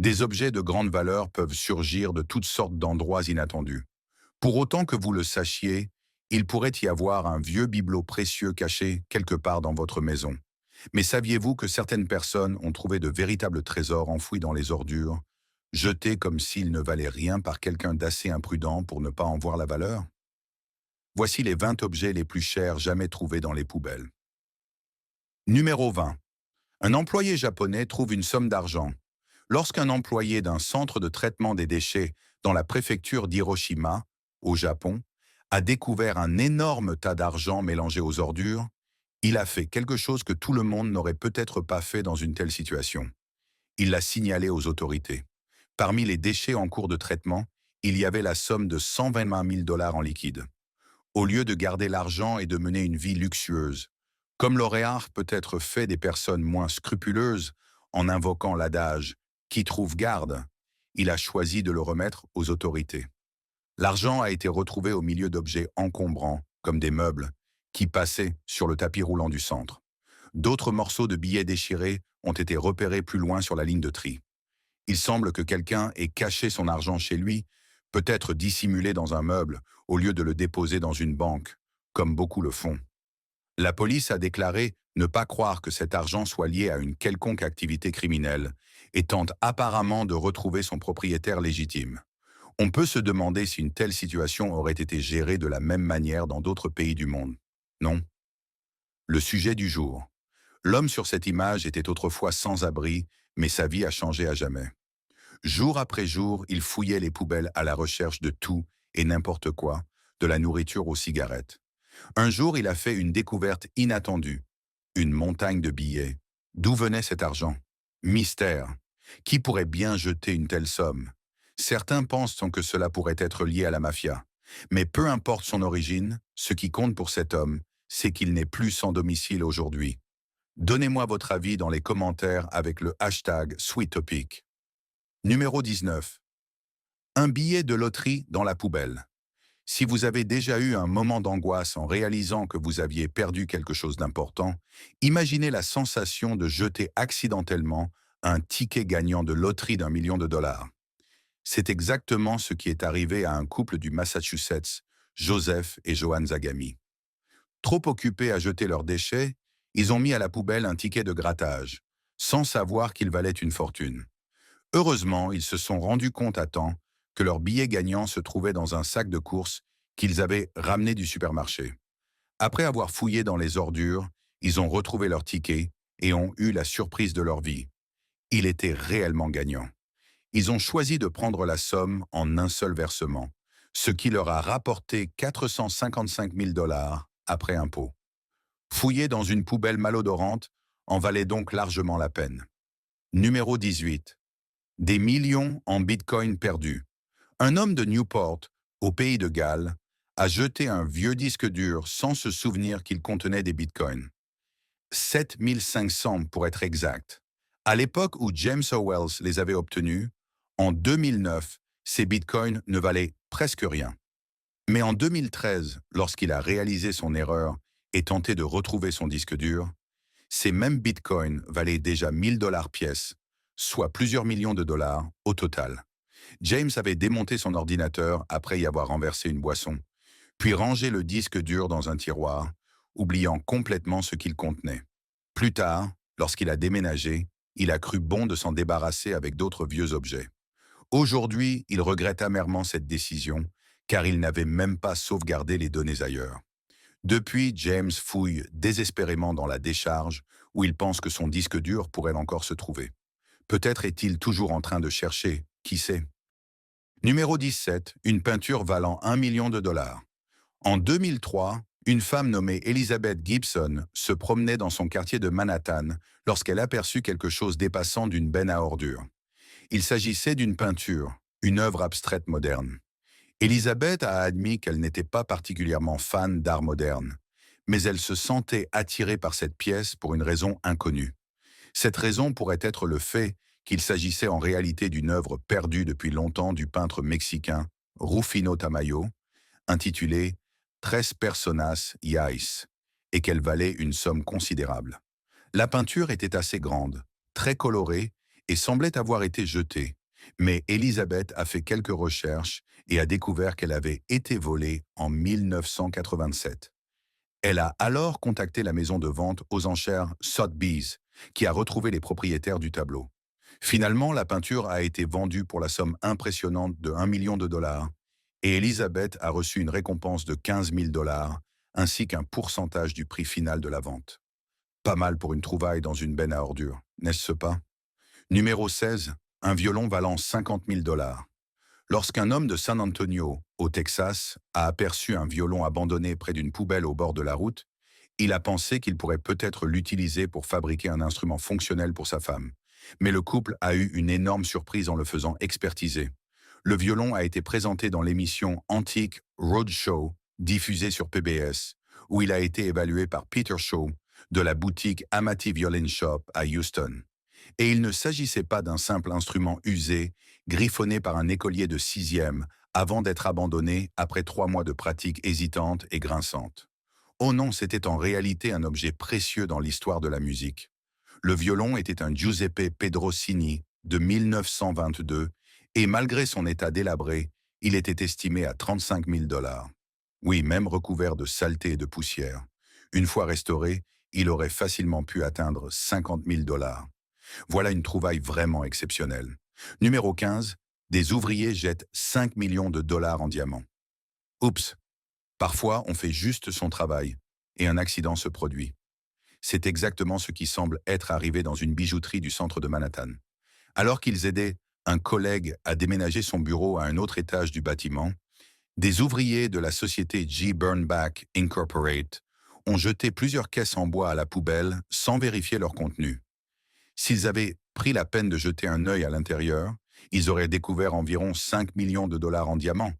Des objets de grande valeur peuvent surgir de toutes sortes d'endroits inattendus. Pour autant que vous le sachiez, il pourrait y avoir un vieux bibelot précieux caché quelque part dans votre maison. Mais saviez-vous que certaines personnes ont trouvé de véritables trésors enfouis dans les ordures, jetés comme s'ils ne valaient rien par quelqu'un d'assez imprudent pour ne pas en voir la valeur? Voici les 20 objets les plus chers jamais trouvés dans les poubelles. Numéro 20. Un employé japonais trouve une somme d'argent. Lorsqu'un employé d'un centre de traitement des déchets dans la préfecture d'Hiroshima, au Japon, a découvert un énorme tas d'argent mélangé aux ordures, il a fait quelque chose que tout le monde n'aurait peut-être pas fait dans une telle situation. Il l'a signalé aux autorités. Parmi les déchets en cours de traitement, il y avait la somme de 120 000 dollars en liquide. Au lieu de garder l'argent et de mener une vie luxueuse, comme l'aurait peut-être fait des personnes moins scrupuleuses en invoquant l'adage «qui trouve garde», il a choisi de le remettre aux autorités. L'argent a été retrouvé au milieu d'objets encombrants, comme des meubles, qui passaient sur le tapis roulant du centre. D'autres morceaux de billets déchirés ont été repérés plus loin sur la ligne de tri. Il semble que quelqu'un ait caché son argent chez lui, peut-être dissimulé dans un meuble, au lieu de le déposer dans une banque, comme beaucoup le font. La police a déclaré ne pas croire que cet argent soit lié à une quelconque activité criminelle et tente apparemment de retrouver son propriétaire légitime. On peut se demander si une telle situation aurait été gérée de la même manière dans d'autres pays du monde. Non. Le sujet du jour. L'homme sur cette image était autrefois sans abri, mais sa vie a changé à jamais. Jour après jour, il fouillait les poubelles à la recherche de tout et n'importe quoi, de la nourriture aux cigarettes. Un jour, il a fait une découverte inattendue. Une montagne de billets. D'où venait cet argent? Mystère. Qui pourrait bien jeter une telle somme? Certains pensent que cela pourrait être lié à la mafia. Mais peu importe son origine, ce qui compte pour cet homme, c'est qu'il n'est plus sans domicile aujourd'hui. Donnez-moi votre avis dans les commentaires avec le hashtag SweetTopic. Numéro 19. Un billet de loterie dans la poubelle. Si vous avez déjà eu un moment d'angoisse en réalisant que vous aviez perdu quelque chose d'important, imaginez la sensation de jeter accidentellement un ticket gagnant de loterie d'1 million de dollars. C'est exactement ce qui est arrivé à un couple du Massachusetts, Joseph et Joanne Zagami. Trop occupés à jeter leurs déchets, ils ont mis à la poubelle un ticket de grattage, sans savoir qu'il valait une fortune. Heureusement, ils se sont rendus compte à temps que leur billet gagnant se trouvait dans un sac de courses qu'ils avaient ramené du supermarché. Après avoir fouillé dans les ordures, ils ont retrouvé leur ticket et ont eu la surprise de leur vie. Il était réellement gagnant. Ils ont choisi de prendre la somme en un seul versement, ce qui leur a rapporté 455 000 dollars après impôt. Fouiller dans une poubelle malodorante en valait donc largement la peine. Numéro 18. Des millions en bitcoin perdus. Un homme de Newport, au pays de Galles, a jeté un vieux disque dur sans se souvenir qu'il contenait des bitcoins. 7 500 pour être exact. À l'époque où James Howells les avait obtenus, en 2009, ces bitcoins ne valaient presque rien. Mais en 2013, lorsqu'il a réalisé son erreur et tenté de retrouver son disque dur, ces mêmes bitcoins valaient déjà 1000 dollars pièce, soit plusieurs millions de dollars au total. James avait démonté son ordinateur après y avoir renversé une boisson, puis rangé le disque dur dans un tiroir, oubliant complètement ce qu'il contenait. Plus tard, lorsqu'il a déménagé, il a cru bon de s'en débarrasser avec d'autres vieux objets. Aujourd'hui, il regrette amèrement cette décision, car il n'avait même pas sauvegardé les données ailleurs. Depuis, James fouille désespérément dans la décharge, où il pense que son disque dur pourrait encore se trouver. Peut-être est-il toujours en train de chercher, qui sait. Numéro 17, une peinture valant 1 million de dollars. En 2003, une femme nommée Elizabeth Gibson se promenait dans son quartier de Manhattan lorsqu'elle aperçut quelque chose dépassant d'une benne à ordures. Il s'agissait d'une peinture, une œuvre abstraite moderne. Elizabeth a admis qu'elle n'était pas particulièrement fan d'art moderne, mais elle se sentait attirée par cette pièce pour une raison inconnue. Cette raison pourrait être le fait qu'il s'agissait en réalité d'une œuvre perdue depuis longtemps du peintre mexicain Rufino Tamayo, intitulée Tres Personas Yais, et qu'elle valait une somme considérable. La peinture était assez grande, très colorée, et semblait avoir été jeté. Mais Elizabeth a fait quelques recherches et a découvert qu'elle avait été volée en 1987. Elle a alors contacté la maison de vente aux enchères Sotheby's, qui a retrouvé les propriétaires du tableau. Finalement, la peinture a été vendue pour la somme impressionnante de 1 million de dollars, et Elizabeth a reçu une récompense de 15 000 dollars, ainsi qu'un pourcentage du prix final de la vente. Pas mal pour une trouvaille dans une benne à ordures, n'est-ce pas? Numéro 16, un violon valant 50 000 dollars. Lorsqu'un homme de San Antonio, au Texas, a aperçu un violon abandonné près d'une poubelle au bord de la route, il a pensé qu'il pourrait peut-être l'utiliser pour fabriquer un instrument fonctionnel pour sa femme. Mais le couple a eu une énorme surprise en le faisant expertiser. Le violon a été présenté dans l'émission Antique Roadshow, diffusée sur PBS, où il a été évalué par Peter Shaw de la boutique Amati Violin Shop à Houston. Et il ne s'agissait pas d'un simple instrument usé, griffonné par un écolier de 6e, avant d'être abandonné après 3 mois de pratique hésitante et grinçante. Oh non, c'était en réalité un objet précieux dans l'histoire de la musique. Le violon était un Giuseppe Pedrosini de 1922 et malgré son état délabré, il était estimé à 35 000 dollars. Oui, même recouvert de saleté et de poussière. Une fois restauré, il aurait facilement pu atteindre 50 000 dollars. Voilà une trouvaille vraiment exceptionnelle. Numéro 15, des ouvriers jettent 5 millions de dollars en diamants. Oups, parfois on fait juste son travail et un accident se produit. C'est exactement ce qui semble être arrivé dans une bijouterie du centre de Manhattan. Alors qu'ils aidaient un collègue à déménager son bureau à un autre étage du bâtiment, des ouvriers de la société G. Burnback Incorporate ont jeté plusieurs caisses en bois à la poubelle sans vérifier leur contenu. S'ils avaient pris la peine de jeter un œil à l'intérieur, ils auraient découvert environ 5 millions de dollars en diamants.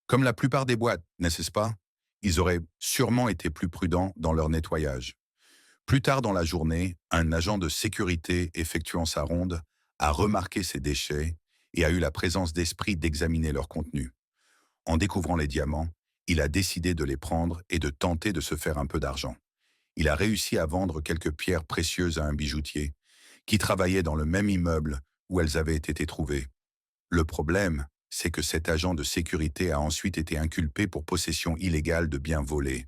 Comme la plupart des boîtes, n'est-ce pas? Ils auraient sûrement été plus prudents dans leur nettoyage. Plus tard dans la journée, un agent de sécurité effectuant sa ronde a remarqué ces déchets et a eu la présence d'esprit d'examiner leur contenu. En découvrant les diamants, il a décidé de les prendre et de tenter de se faire un peu d'argent. Il a réussi à vendre quelques pierres précieuses à un bijoutier qui travaillait dans le même immeuble où elles avaient été trouvées. Le problème, c'est que cet agent de sécurité a ensuite été inculpé pour possession illégale de biens volés.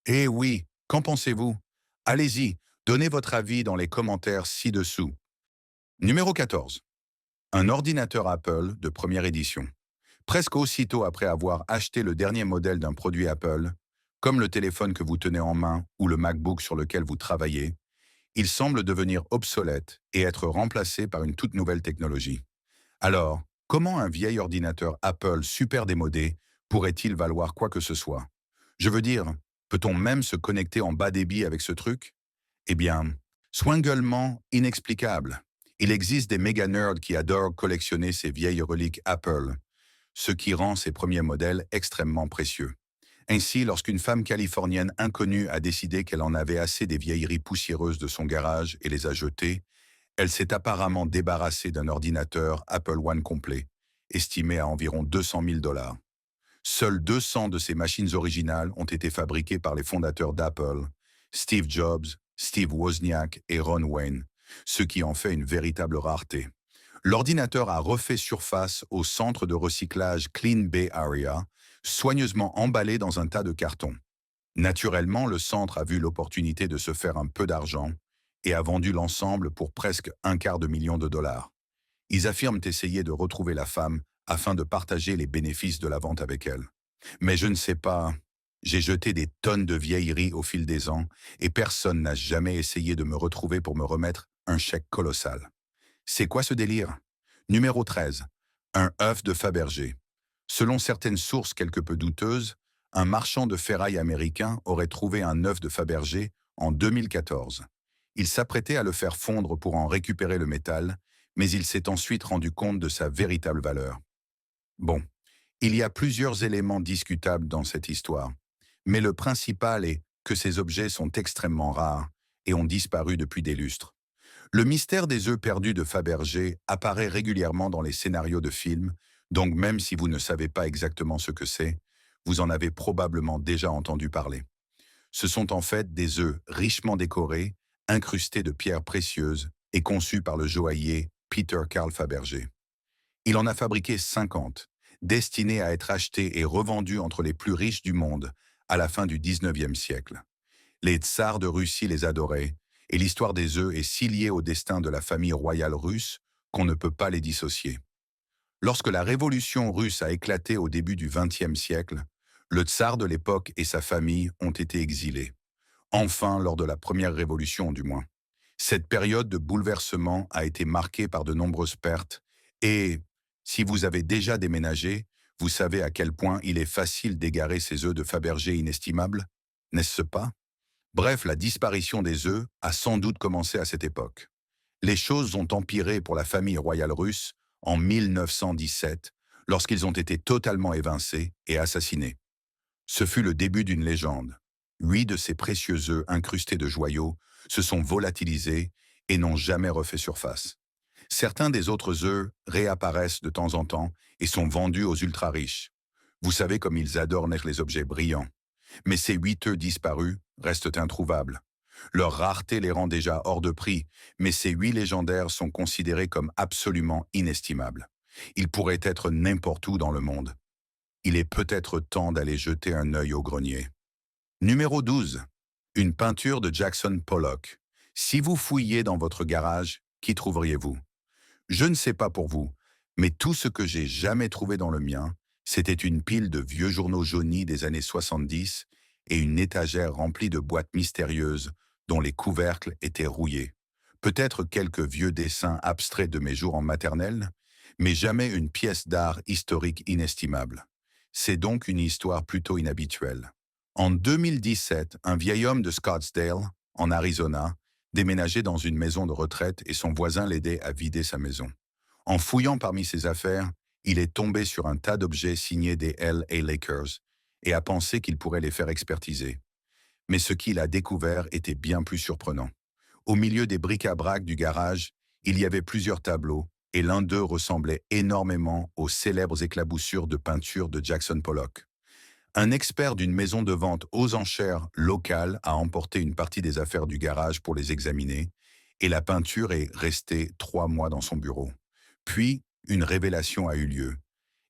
Eh oui, qu'en pensez-vous? Allez-y, donnez votre avis dans les commentaires ci-dessous. Numéro 14. Un ordinateur Apple de première édition. Presque aussitôt après avoir acheté le dernier modèle d'un produit Apple, comme le téléphone que vous tenez en main ou le MacBook sur lequel vous travaillez, il semble devenir obsolète et être remplacé par une toute nouvelle technologie. Alors, comment un vieil ordinateur Apple super démodé pourrait-il valoir quoi que ce soit? Je veux dire, peut-on même se connecter en bas débit avec ce truc? Eh bien, swinglement inexplicable. Il existe des méga nerds qui adorent collectionner ces vieilles reliques Apple, ce qui rend ces premiers modèles extrêmement précieux. Ainsi, lorsqu'une femme californienne inconnue a décidé qu'elle en avait assez des vieilleries poussiéreuses de son garage et les a jetées, elle s'est apparemment débarrassée d'un ordinateur Apple One complet, estimé à environ 200 000 dollars. Seules 200 de ces machines originales ont été fabriquées par les fondateurs d'Apple, Steve Jobs, Steve Wozniak et Ron Wayne, ce qui en fait une véritable rareté. L'ordinateur a refait surface au centre de recyclage Clean Bay Area, soigneusement emballé dans un tas de cartons. Naturellement, le centre a vu l'opportunité de se faire un peu d'argent et a vendu l'ensemble pour presque $250 000. Ils affirment essayer de retrouver la femme afin de partager les bénéfices de la vente avec elle. Mais je ne sais pas, j'ai jeté des tonnes de vieilleries au fil des ans et personne n'a jamais essayé de me retrouver pour me remettre un chèque colossal. C'est quoi ce délire? Numéro 13. Un œuf de Fabergé. Selon certaines sources quelque peu douteuses, un marchand de ferraille américain aurait trouvé un œuf de Fabergé en 2014. Il s'apprêtait à le faire fondre pour en récupérer le métal, mais il s'est ensuite rendu compte de sa véritable valeur. Bon, il y a plusieurs éléments discutables dans cette histoire, mais le principal est que ces objets sont extrêmement rares et ont disparu depuis des lustres. Le mystère des œufs perdus de Fabergé apparaît régulièrement dans les scénarios de films, donc même si vous ne savez pas exactement ce que c'est, vous en avez probablement déjà entendu parler. Ce sont en fait des œufs richement décorés, incrustés de pierres précieuses et conçus par le joaillier Peter Carl Fabergé. Il en a fabriqué 50, destinés à être achetés et revendus entre les plus riches du monde à la fin du 19e siècle. Les tsars de Russie les adoraient, et l'histoire des œufs est si liée au destin de la famille royale russe qu'on ne peut pas les dissocier. Lorsque la révolution russe a éclaté au début du XXe siècle, le tsar de l'époque et sa famille ont été exilés. Enfin, lors de la première révolution du moins. Cette période de bouleversement a été marquée par de nombreuses pertes et, si vous avez déjà déménagé, vous savez à quel point il est facile d'égarer ces œufs de Fabergé inestimables, n'est-ce pas? Bref, la disparition des œufs a sans doute commencé à cette époque. Les choses ont empiré pour la famille royale russe en 1917, lorsqu'ils ont été totalement évincés et assassinés. Ce fut le début d'une légende. 8 de ces précieux œufs incrustés de joyaux se sont volatilisés et n'ont jamais refait surface. Certains des autres œufs réapparaissent de temps en temps et sont vendus aux ultra-riches. Vous savez comme ils adorent les objets brillants. Mais ces 8 œufs disparus restent introuvables. Leur rareté les rend déjà hors de prix, mais ces 8 légendaires sont considérés comme absolument inestimables. Ils pourraient être n'importe où dans le monde. Il est peut-être temps d'aller jeter un œil au grenier. Numéro 12. Une peinture de Jackson Pollock. Si vous fouilliez dans votre garage, qu'y trouveriez-vous? Je ne sais pas pour vous, mais tout ce que j'ai jamais trouvé dans le mien, c'était une pile de vieux journaux jaunis des années 70 et une étagère remplie de boîtes mystérieuses dont les couvercles étaient rouillés. Peut-être quelques vieux dessins abstraits de mes jours en maternelle, mais jamais une pièce d'art historique inestimable. C'est donc une histoire plutôt inhabituelle. En 2017, un vieil homme de Scottsdale, en Arizona, déménageait dans une maison de retraite et son voisin l'aidait à vider sa maison. En fouillant parmi ses affaires, il est tombé sur un tas d'objets signés des LA Lakers et a pensé qu'il pourrait les faire expertiser. Mais ce qu'il a découvert était bien plus surprenant. Au milieu des bric-à-brac du garage, il y avait plusieurs tableaux et l'un d'eux ressemblait énormément aux célèbres éclaboussures de peinture de Jackson Pollock. Un expert d'une maison de vente aux enchères locale a emporté une partie des affaires du garage pour les examiner et la peinture est restée 3 mois dans son bureau. Puis, une révélation a eu lieu.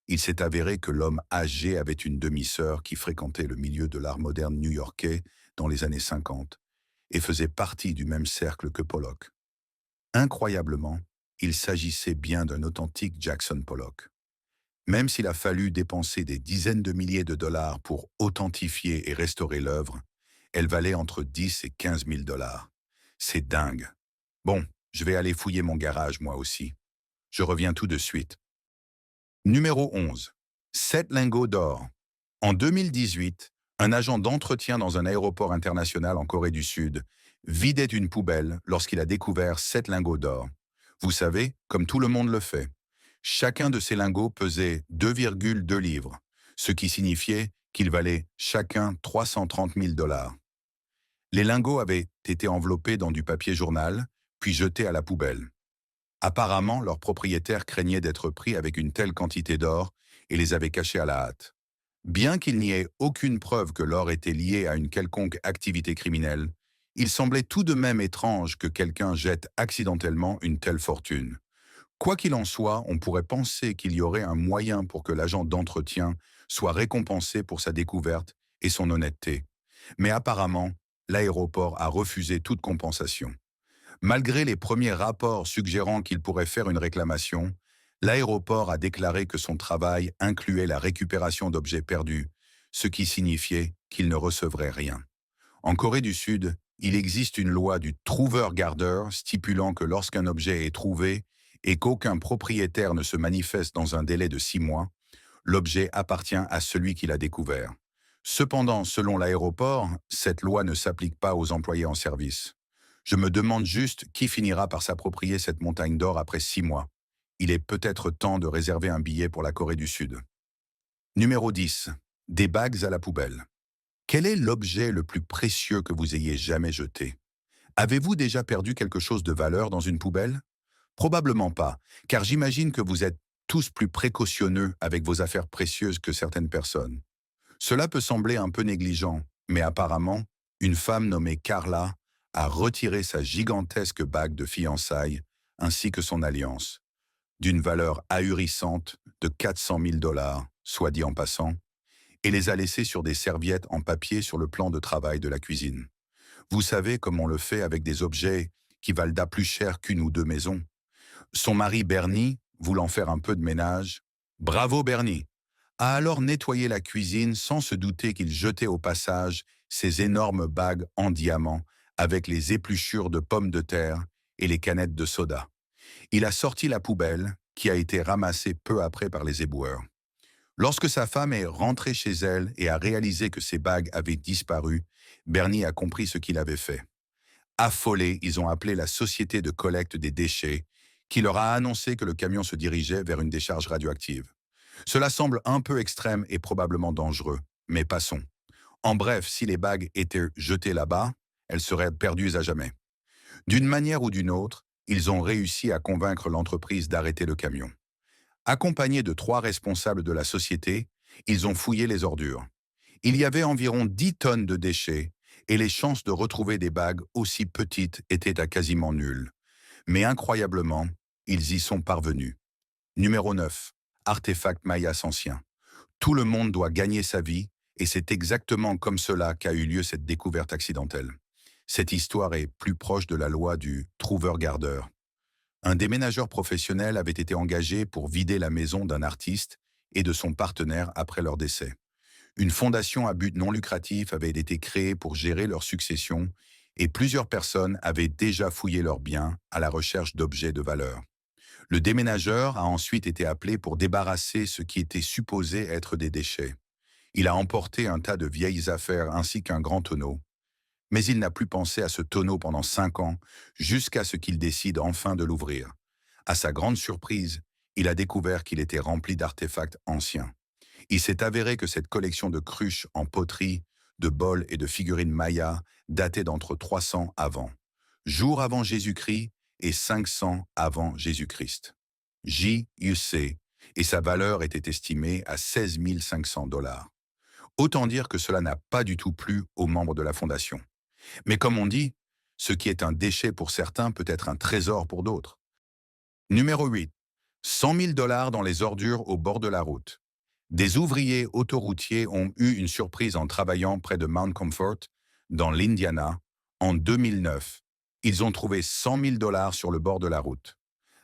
Il s'est avéré que l'homme âgé avait une demi-sœur qui fréquentait le milieu de l'art moderne new-yorkais dans les années 50 et faisait partie du même cercle que Pollock. Incroyablement, il s'agissait bien d'un authentique Jackson Pollock. Même s'il a fallu dépenser des dizaines de milliers de dollars pour authentifier et restaurer l'œuvre, elle valait entre 10 et 15 000 dollars. C'est dingue. Bon, je vais aller fouiller mon garage moi aussi. Je reviens tout de suite. Numéro 11. 7 lingots d'or. En 2018, un agent d'entretien dans un aéroport international en Corée du Sud vidait une poubelle lorsqu'il a découvert 7 lingots d'or. Vous savez, comme tout le monde le fait. Chacun de ces lingots pesait 2,2 livres, ce qui signifiait qu'ils valaient chacun 330 000 dollars. Les lingots avaient été enveloppés dans du papier journal, puis jetés à la poubelle. Apparemment, leur propriétaire craignait d'être pris avec une telle quantité d'or et les avait cachés à la hâte. Bien qu'il n'y ait aucune preuve que l'or était lié à une quelconque activité criminelle, il semblait tout de même étrange que quelqu'un jette accidentellement une telle fortune. Quoi qu'il en soit, on pourrait penser qu'il y aurait un moyen pour que l'agent d'entretien soit récompensé pour sa découverte et son honnêteté. Mais apparemment, l'aéroport a refusé toute compensation. Malgré les premiers rapports suggérant qu'il pourrait faire une réclamation, l'aéroport a déclaré que son travail incluait la récupération d'objets perdus, ce qui signifiait qu'il ne recevrait rien. En Corée du Sud, il existe une loi du trouveur-gardeur stipulant que lorsqu'un objet est trouvé et qu'aucun propriétaire ne se manifeste dans un délai de 6 mois, l'objet appartient à celui qui l'a découvert. Cependant, selon l'aéroport, cette loi ne s'applique pas aux employés en service. Je me demande juste qui finira par s'approprier cette montagne d'or après 6 mois. Il est peut-être temps de réserver un billet pour la Corée du Sud. Numéro 10. Des bagues à la poubelle. Quel est l'objet le plus précieux que vous ayez jamais jeté? Avez-vous déjà perdu quelque chose de valeur dans une poubelle? Probablement pas, car j'imagine que vous êtes tous plus précautionneux avec vos affaires précieuses que certaines personnes. Cela peut sembler un peu négligent, mais apparemment, une femme nommée Carla a retiré sa gigantesque bague de fiançailles ainsi que son alliance, d'une valeur ahurissante de 400 000 dollars, soit dit en passant, et les a laissés sur des serviettes en papier sur le plan de travail de la cuisine. Vous savez comme on le fait avec des objets qui valent plus cher qu'une ou deux maisons. Son mari Bernie, voulant faire un peu de ménage, bravo Bernie, a alors nettoyé la cuisine sans se douter qu'il jetait au passage ses énormes bagues en diamant avec les épluchures de pommes de terre et les canettes de soda. Il a sorti la poubelle, qui a été ramassée peu après par les éboueurs. Lorsque sa femme est rentrée chez elle et a réalisé que ses bagues avaient disparu, Bernie a compris ce qu'il avait fait. Affolés, ils ont appelé la société de collecte des déchets, qui leur a annoncé que le camion se dirigeait vers une décharge radioactive. Cela semble un peu extrême et probablement dangereux, mais passons. En bref, si les bagues étaient jetées là-bas, elles seraient perdues à jamais. D'une manière ou d'une autre, ils ont réussi à convaincre l'entreprise d'arrêter le camion. Accompagnés de 3 responsables de la société, ils ont fouillé les ordures. Il y avait environ 10 tonnes de déchets et les chances de retrouver des bagues aussi petites étaient à quasiment nulles. Mais incroyablement, ils y sont parvenus. Numéro 9. Artefact Mayas ancien. Tout le monde doit gagner sa vie et c'est exactement comme cela qu'a eu lieu cette découverte accidentelle. Cette histoire est plus proche de la loi du trouveur-gardeur. Un déménageur professionnel avait été engagé pour vider la maison d'un artiste et de son partenaire après leur décès. Une fondation à but non lucratif avait été créée pour gérer leur succession et plusieurs personnes avaient déjà fouillé leurs biens à la recherche d'objets de valeur. Le déménageur a ensuite été appelé pour débarrasser ce qui était supposé être des déchets. Il a emporté un tas de vieilles affaires ainsi qu'un grand tonneau. Mais il n'a plus pensé à ce tonneau pendant 5 ans, jusqu'à ce qu'il décide enfin de l'ouvrir. À sa grande surprise, il a découvert qu'il était rempli d'artefacts anciens. Il s'est avéré que cette collection de cruches en poterie, de bols et de figurines mayas datait d'entre 300 avant, jour avant Jésus-Christ et 500 avant Jésus-Christ. J.U.C. et sa valeur était estimée à 16 500 dollars. Autant dire que cela n'a pas du tout plu aux membres de la fondation. Mais comme on dit, ce qui est un déchet pour certains peut être un trésor pour d'autres. Numéro 8. 100 000 dollars dans les ordures au bord de la route. Des ouvriers autoroutiers ont eu une surprise en travaillant près de Mount Comfort, dans l'Indiana, en 2009. Ils ont trouvé 100 000 dollars sur le bord de la route.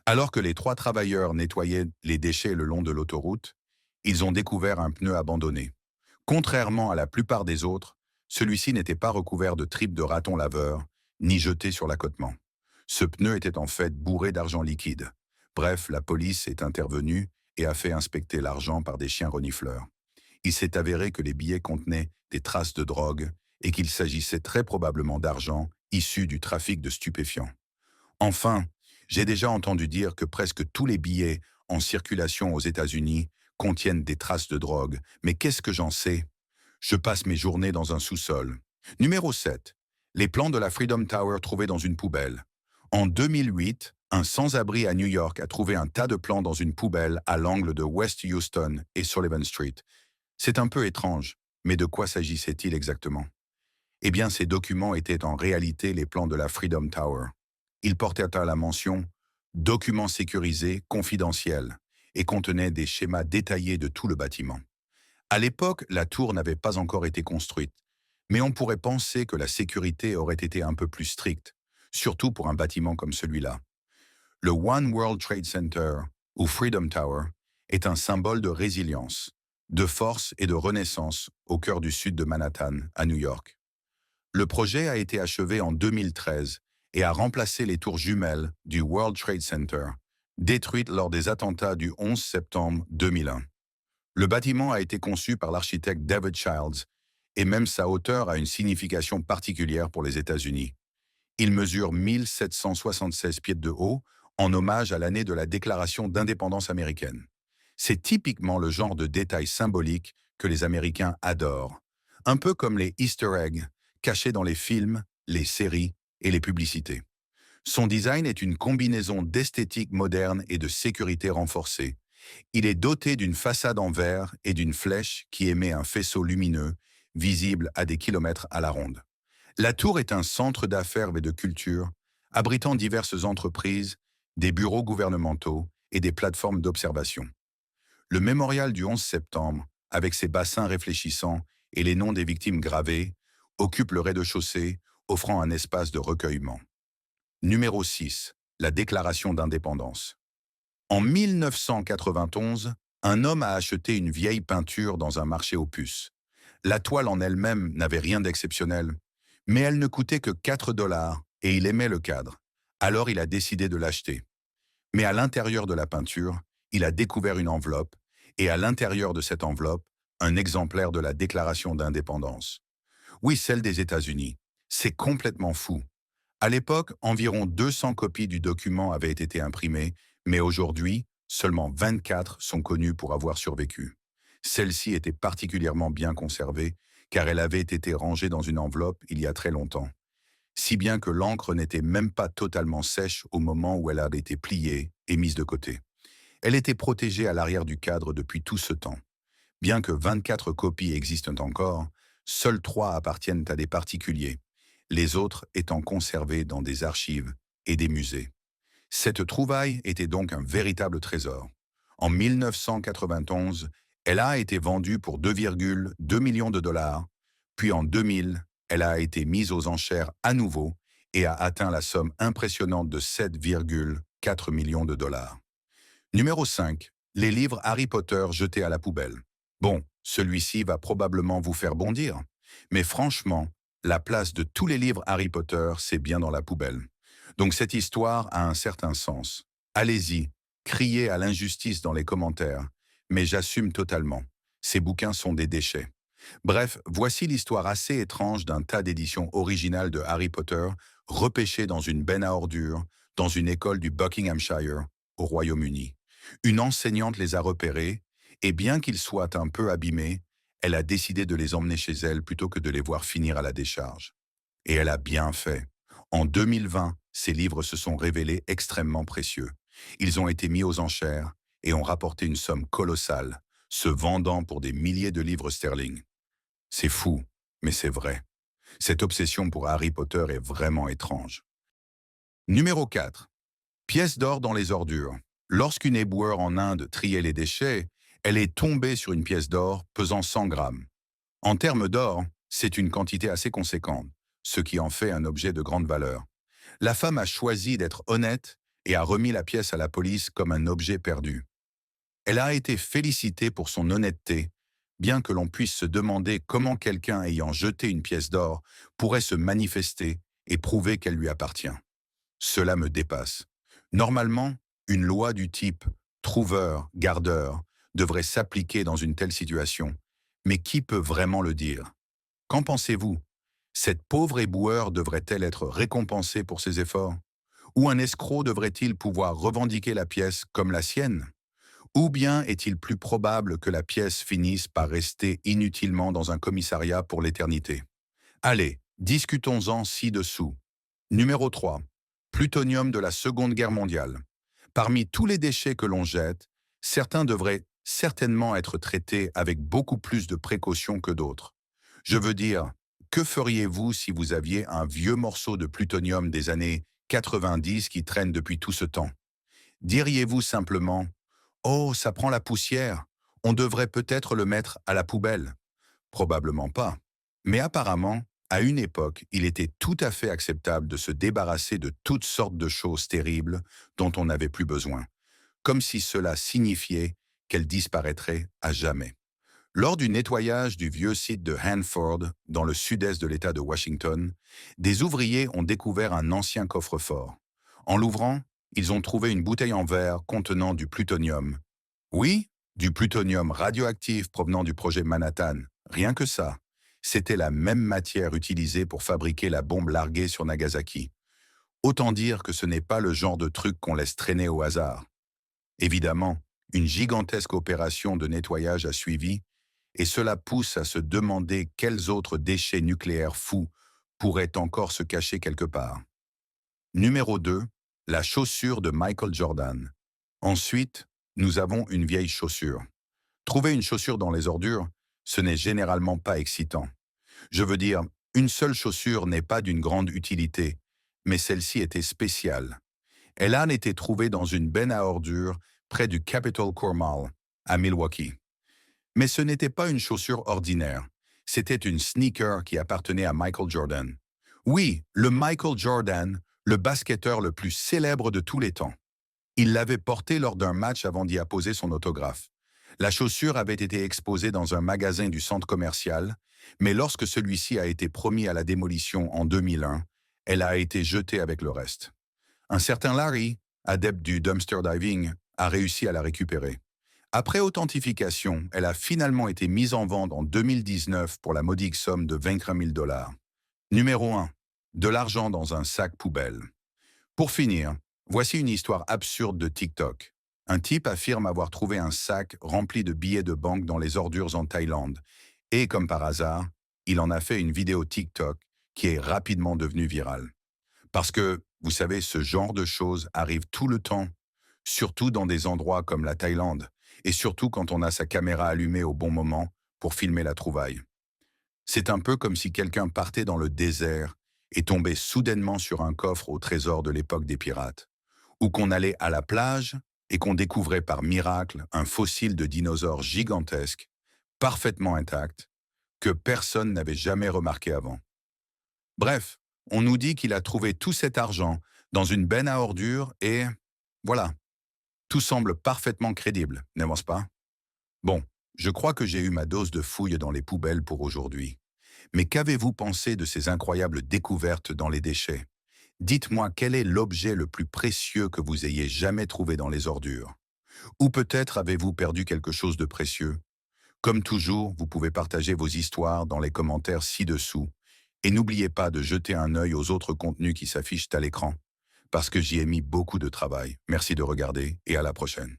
Alors que les 3 travailleurs nettoyaient les déchets le long de l'autoroute, ils ont découvert un pneu abandonné. Contrairement à la plupart des autres, celui-ci n'était pas recouvert de tripes de raton laveur, ni jeté sur l'accotement. Ce pneu était en fait bourré d'argent liquide. Bref, la police est intervenue et a fait inspecter l'argent par des chiens renifleurs. Il s'est avéré que les billets contenaient des traces de drogue et qu'il s'agissait très probablement d'argent issu du trafic de stupéfiants. Enfin, j'ai déjà entendu dire que presque tous les billets en circulation aux États-Unis contiennent des traces de drogue, mais qu'est-ce que j'en sais? Je passe mes journées dans un sous-sol. Numéro 7. Les plans de la Freedom Tower trouvés dans une poubelle. En 2008, un sans-abri à New York a trouvé un tas de plans dans une poubelle à l'angle de West Houston et Sullivan Street. C'est un peu étrange, mais de quoi s'agissait-il exactement? Eh bien, ces documents étaient en réalité les plans de la Freedom Tower. Ils portaient à la mention « Documents sécurisés, confidentiels » et contenaient des schémas détaillés de tout le bâtiment. À l'époque, la tour n'avait pas encore été construite, mais on pourrait penser que la sécurité aurait été un peu plus stricte, surtout pour un bâtiment comme celui-là. Le One World Trade Center, ou Freedom Tower, est un symbole de résilience, de force et de renaissance au cœur du sud de Manhattan, à New York. Le projet a été achevé en 2013 et a remplacé les tours jumelles du World Trade Center, détruites lors des attentats du 11 septembre 2001. Le bâtiment a été conçu par l'architecte David Childs et même sa hauteur a une signification particulière pour les États-Unis. Il mesure 1776 pieds de haut en hommage à l'année de la Déclaration d'indépendance américaine. C'est typiquement le genre de détail symbolique que les Américains adorent, un peu comme les Easter eggs cachés dans les films, les séries et les publicités. Son design est une combinaison d'esthétique moderne et de sécurité renforcée. Il est doté d'une façade en verre et d'une flèche qui émet un faisceau lumineux, visible à des kilomètres à la ronde. La tour est un centre d'affaires et de culture, abritant diverses entreprises des bureaux gouvernementaux et des plateformes d'observation. Le mémorial du 11 septembre, avec ses bassins réfléchissants et les noms des victimes gravés, occupe le rez-de-chaussée, offrant un espace de recueillement. Numéro 6. La déclaration d'indépendance. En 1991, un homme a acheté une vieille peinture dans un marché aux puces. La toile en elle-même n'avait rien d'exceptionnel, mais elle ne coûtait que 4 dollars et il aimait le cadre. Alors il a décidé de l'acheter. Mais à l'intérieur de la peinture, il a découvert une enveloppe, et à l'intérieur de cette enveloppe, un exemplaire de la Déclaration d'indépendance. Oui, celle des États-Unis. C'est complètement fou. À l'époque, environ 200 copies du document avaient été imprimées, mais aujourd'hui, seulement 24 sont connues pour avoir survécu. Celle-ci était particulièrement bien conservée, car elle avait été rangée dans une enveloppe il y a très longtemps, si bien que l'encre n'était même pas totalement sèche au moment où elle avait été pliée et mise de côté. Elle était protégée à l'arrière du cadre depuis tout ce temps. Bien que 24 copies existent encore, seules 3 appartiennent à des particuliers, les autres étant conservées dans des archives et des musées. Cette trouvaille était donc un véritable trésor. En 1991, elle a été vendue pour 2,2 millions de dollars, puis en 2000, elle a été mise aux enchères à nouveau et a atteint la somme impressionnante de 7,4 millions de dollars. Numéro 5. Les livres Harry Potter jetés à la poubelle. Bon, celui-ci va probablement vous faire bondir, mais franchement, la place de tous les livres Harry Potter, c'est bien dans la poubelle. Donc cette histoire a un certain sens. Allez-y, criez à l'injustice dans les commentaires, mais j'assume totalement. Ces bouquins sont des déchets. Bref, voici l'histoire assez étrange d'un tas d'éditions originales de Harry Potter repêchées dans une benne à ordures, dans une école du Buckinghamshire, au Royaume-Uni. Une enseignante les a repérés, et bien qu'ils soient un peu abîmés, elle a décidé de les emmener chez elle plutôt que de les voir finir à la décharge. Et elle a bien fait. En 2020, ces livres se sont révélés extrêmement précieux. Ils ont été mis aux enchères et ont rapporté une somme colossale, se vendant pour des milliers de livres sterling. C'est fou, mais c'est vrai. Cette obsession pour Harry Potter est vraiment étrange. Numéro 4. Pièce d'or dans les ordures. Lorsqu'une éboueur en Inde triait les déchets, elle est tombée sur une pièce d'or pesant 100 grammes. En termes d'or, c'est une quantité assez conséquente, ce qui en fait un objet de grande valeur. La femme a choisi d'être honnête et a remis la pièce à la police comme un objet perdu. Elle a été félicitée pour son honnêteté, bien que l'on puisse se demander comment quelqu'un ayant jeté une pièce d'or pourrait se manifester et prouver qu'elle lui appartient. Cela me dépasse. Normalement, une loi du type trouveur-gardeur devrait s'appliquer dans une telle situation. Mais qui peut vraiment le dire? Qu'en pensez-vous? Cette pauvre éboueur devrait-elle être récompensée pour ses efforts? Ou un escroc devrait-il pouvoir revendiquer la pièce comme la sienne? Ou bien est-il plus probable que la pièce finisse par rester inutilement dans un commissariat pour l'éternité? Allez, discutons-en ci-dessous. Numéro 3. Plutonium de la Seconde Guerre mondiale. Parmi tous les déchets que l'on jette, certains devraient certainement être traités avec beaucoup plus de précaution que d'autres. Je veux dire, que feriez-vous si vous aviez un vieux morceau de plutonium des années 90 qui traîne depuis tout ce temps? Diriez-vous simplement « Oh, ça prend la poussière, on devrait peut-être le mettre à la poubelle ». Probablement pas. Mais apparemment, à une époque, il était tout à fait acceptable de se débarrasser de toutes sortes de choses terribles dont on n'avait plus besoin, comme si cela signifiait qu'elles disparaîtraient à jamais. Lors du nettoyage du vieux site de Hanford, dans le sud-est de l'État de Washington, des ouvriers ont découvert un ancien coffre-fort. En l'ouvrant, ils ont trouvé une bouteille en verre contenant du plutonium. Oui, du plutonium radioactif provenant du projet Manhattan, rien que ça. C'était la même matière utilisée pour fabriquer la bombe larguée sur Nagasaki. Autant dire que ce n'est pas le genre de truc qu'on laisse traîner au hasard. Évidemment, une gigantesque opération de nettoyage a suivi, et cela pousse à se demander quels autres déchets nucléaires fous pourraient encore se cacher quelque part. Numéro 2. La chaussure de Michael Jordan. Ensuite, nous avons une vieille chaussure. Trouver une chaussure dans les ordures, ce n'est généralement pas excitant. Je veux dire, une seule chaussure n'est pas d'une grande utilité, mais celle-ci était spéciale. Elle a été trouvée dans une benne à ordures près du Capitol Core Mall, à Milwaukee. Mais ce n'était pas une chaussure ordinaire. C'était une sneaker qui appartenait à Michael Jordan. Oui, le Michael Jordan, le basketteur le plus célèbre de tous les temps. Il l'avait portée lors d'un match avant d'y apposer son autographe. La chaussure avait été exposée dans un magasin du centre commercial, mais lorsque celui-ci a été promis à la démolition en 2001, elle a été jetée avec le reste. Un certain Larry, adepte du dumpster diving, a réussi à la récupérer. Après authentification, elle a finalement été mise en vente en 2019 pour la modique somme de 23 000 $. Numéro 1. De l'argent dans un sac poubelle. Pour finir, voici une histoire absurde de TikTok. Un type affirme avoir trouvé un sac rempli de billets de banque dans les ordures en Thaïlande. Et comme par hasard, il en a fait une vidéo TikTok qui est rapidement devenue virale. Parce que, vous savez, ce genre de choses arrive tout le temps, surtout dans des endroits comme la Thaïlande, et surtout quand on a sa caméra allumée au bon moment pour filmer la trouvaille. C'est un peu comme si quelqu'un partait dans le désert et tombait soudainement sur un coffre au trésor de l'époque des pirates, ou qu'on allait à la plage et qu'on découvrait par miracle un fossile de dinosaure gigantesque, parfaitement intact, que personne n'avait jamais remarqué avant. Bref, on nous dit qu'il a trouvé tout cet argent dans une benne à ordures et voilà, tout semble parfaitement crédible, n'est-ce pas? Bon, je crois que j'ai eu ma dose de fouille dans les poubelles pour aujourd'hui. Mais qu'avez-vous pensé de ces incroyables découvertes dans les déchets? Dites-moi quel est l'objet le plus précieux que vous ayez jamais trouvé dans les ordures? Ou peut-être avez-vous perdu quelque chose de précieux? Comme toujours, vous pouvez partager vos histoires dans les commentaires ci-dessous. Et n'oubliez pas de jeter un œil aux autres contenus qui s'affichent à l'écran, parce que j'y ai mis beaucoup de travail. Merci de regarder et à la prochaine.